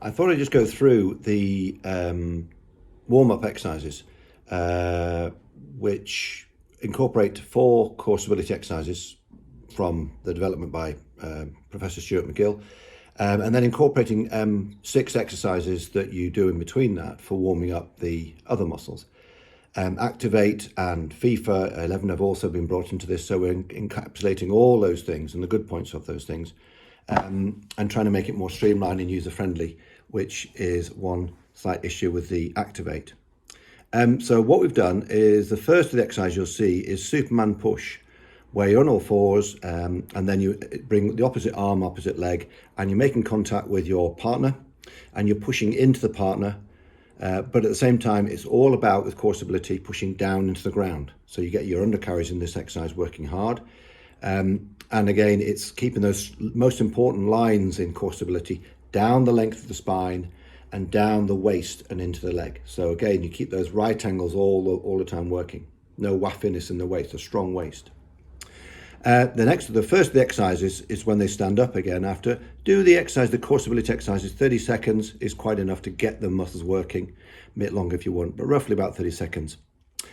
I thought I'd just go through the warm-up exercises, which incorporate 4 core stability exercises from the development by Professor Stuart McGill, and then incorporating 6 exercises that you do in between that for warming up the other muscles. Activate and FIFA 11 have also been brought into this, so we're encapsulating all those things and the good points of those things, and trying to make it more streamlined and user-friendly, which is one slight issue with the Activate. So what we've done is the first of the exercise you'll see is Superman push, where you're on all fours, and then you bring the opposite arm, opposite leg, and you're making contact with your partner, and you're pushing into the partner. But at the same time, it's all about, with core stability, pushing down into the ground. So you get your undercarriage in this exercise working hard. And again, it's keeping those most important lines in core stability down the length of the spine and down the waist and into the leg. So again, you keep those right angles all the time working. No waffiness in the waist, a strong waist. The first of the exercises is when they stand up again after. Do the exercise, the core stability exercises, 30 seconds is quite enough to get the muscles working. A bit longer if you want, but roughly about 30 seconds.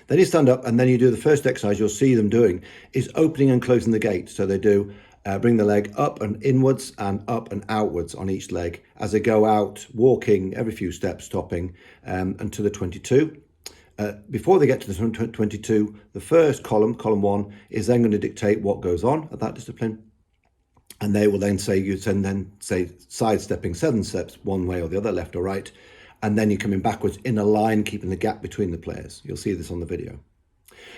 Then you stand up and then you do the first exercise you'll see them doing is opening and closing the gate. So they do bring the leg up and inwards and up and outwards on each leg as they go out, walking every few steps, stopping, and to the 22. Before they get to the 22, the first column 1, is then going to dictate what goes on at that discipline. And they will then say, sidestepping 7 steps one way or the other, left or right. And then you're coming backwards in a line, keeping the gap between the players. You'll see this on the video.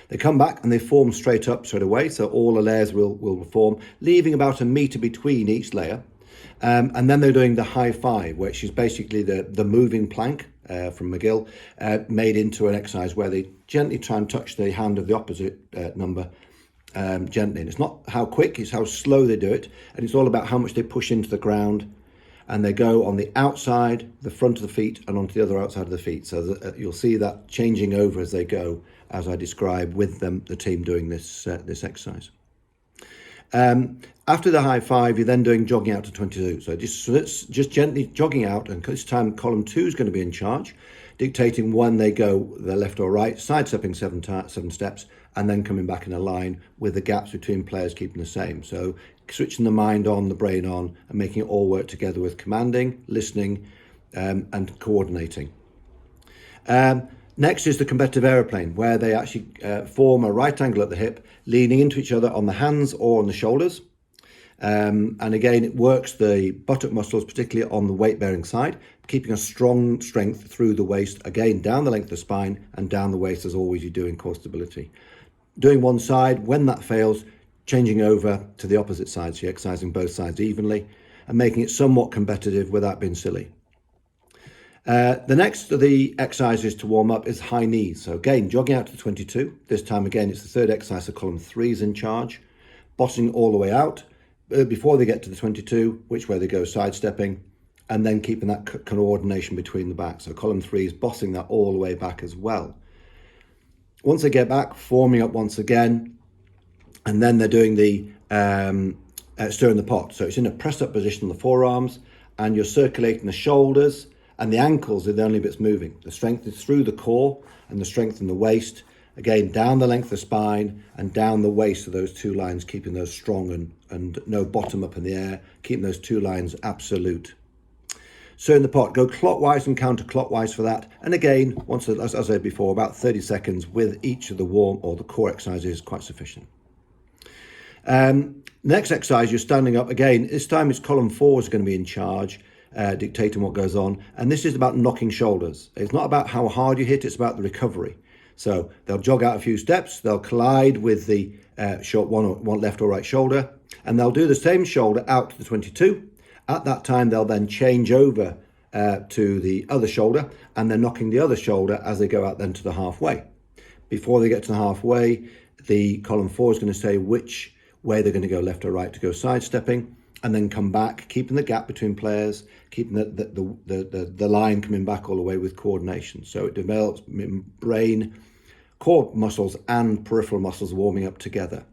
They come back and they form straight up straight away. So all the layers will form, leaving about a metre between each layer. And then they're doing the high five, which is basically the moving plank from McGill, made into an exercise where they gently try and touch the hand of the opposite number gently. And it's not how quick, it's how slow they do it. And it's all about how much they push into the ground. And they go on the outside, the front of the feet, and onto the other outside of the feet. So you'll see that changing over as they go, as I describe with the team doing this exercise. After the high five, you're then doing jogging out to 22. So just gently jogging out, and this time column 2 is going to be in charge, dictating when they go the left or right, sidestepping 7 steps, and then coming back in a line with the gaps between players keeping the same. So switching the mind on, the brain on, and making it all work together with commanding, listening, and coordinating. Next is the competitive aeroplane, where they actually form a right angle at the hip, leaning into each other on the hands or on the shoulders. And again, it works the buttock muscles, particularly on the weight-bearing side, keeping a strong strength through the waist, again, down the length of the spine and down the waist, as always you do in core stability. Doing one side, when that fails, changing over to the opposite side, so you're exercising both sides evenly and making it somewhat competitive without being silly. The next of the exercises to warm up is high knees. So again, jogging out to 22. This time again, it's the third exercise, so column 3 is in charge. Bossing all the way out before they get to the 22, which way they go, sidestepping, and then keeping that coordination between the back. So column 3 is bossing that all the way back as well. Once they get back, forming up once again, and then they're doing the stirring the pot. So it's in a pressed up position on the forearms, and you're circulating the shoulders, and the ankles are the only bits moving. The strength is through the core and the strength in the waist. Again, down the length of the spine and down the waist of those 2 lines, keeping those strong and no bottom up in the air, keeping those 2 lines absolute. So in the pot, go clockwise and counterclockwise for that. And again, once, as I said before, about 30 seconds with each of the warm or the core exercises is quite sufficient. Next exercise, you're standing up again. This time it's column 4 is going to be in charge, dictating what goes on. And this is about knocking shoulders. It's not about how hard you hit, it's about the recovery. So they'll jog out a few steps, they'll collide with the short one left or right shoulder, and they'll do the same shoulder out to the 22. At that time, they'll then change over to the other shoulder, and they're knocking the other shoulder as they go out then to the halfway. Before they get to the halfway, the column 4 is going to say which way they're going to go, left or right, to go sidestepping, and then come back, keeping the gap between players, keeping the line coming back all the way with coordination. So it develops brain, core muscles and peripheral muscles warming up together.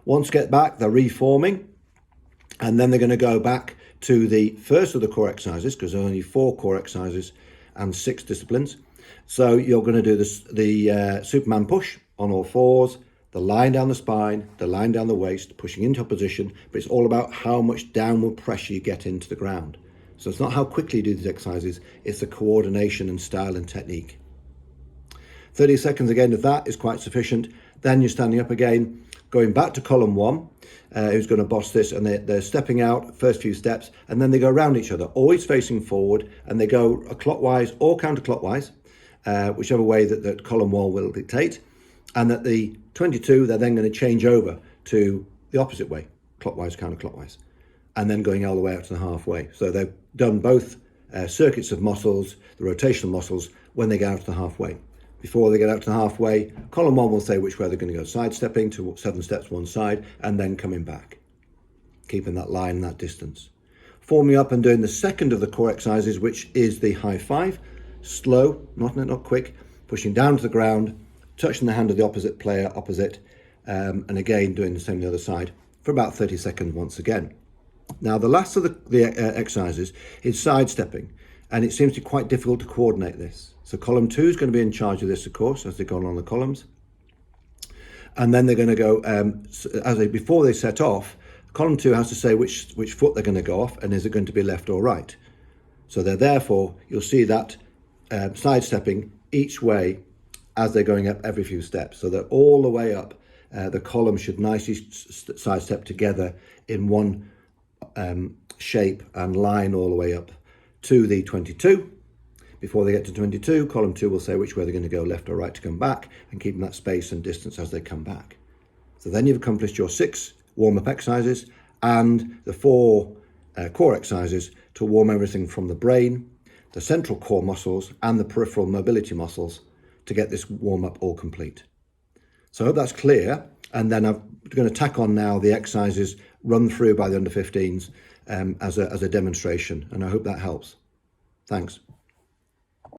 Once get back, they're reforming, and then they're going to go back to the first of the core exercises, because there are only 4 core exercises and 6 disciplines. So you're going to do this, the Superman push on all fours, the line down the spine, the line down the waist, pushing into a position, but it's all about how much downward pressure you get into the ground. So it's not how quickly you do these exercises, it's the coordination and style and technique. 30 seconds again of that is quite sufficient. Then you're standing up again, going back to column 1, who's going to boss this, and they're stepping out, first few steps, and then they go around each other, always facing forward, and they go clockwise or counterclockwise, whichever way that column 1 will dictate. And at the 22, they're then going to change over to the opposite way, clockwise, counterclockwise, and then going all the way out to the halfway. So they've done both circuits of muscles, the rotational muscles, when they get out to the halfway. Before they get out to the halfway, column 1 will say which way they're going to go, sidestepping to 7 steps one side, and then coming back, keeping that line and that distance. Forming up and doing the second of the core exercises, which is the high 5, slow, not quick, pushing down to the ground, touching the hand of the opposite player, and again doing the same on the other side for about 30 seconds once again. Now the last of the exercises is sidestepping, and it seems to be quite difficult to coordinate this. So column 2 is going to be in charge of this, of course, as they go along the columns. And then they're going to go, before they set off, column 2 has to say which foot they're going to go off, and is it going to be left or right. So therefore, you'll see that sidestepping each way as they're going up every few steps. So that all the way up, the column should nicely sidestep together in one shape and line all the way up to the 22. Before they get to 22, column 2 will say which way they're going to go, left or right, to come back, and keeping that space and distance as they come back. So then you've accomplished your 6 warm-up exercises and the 4 core exercises to warm everything from the brain, the central core muscles, and the peripheral mobility muscles to get this warm-up all complete. So I hope that's clear. And then I'm going to tack on now the exercises run through by the under 15s as a demonstration, and I hope that helps. Thanks.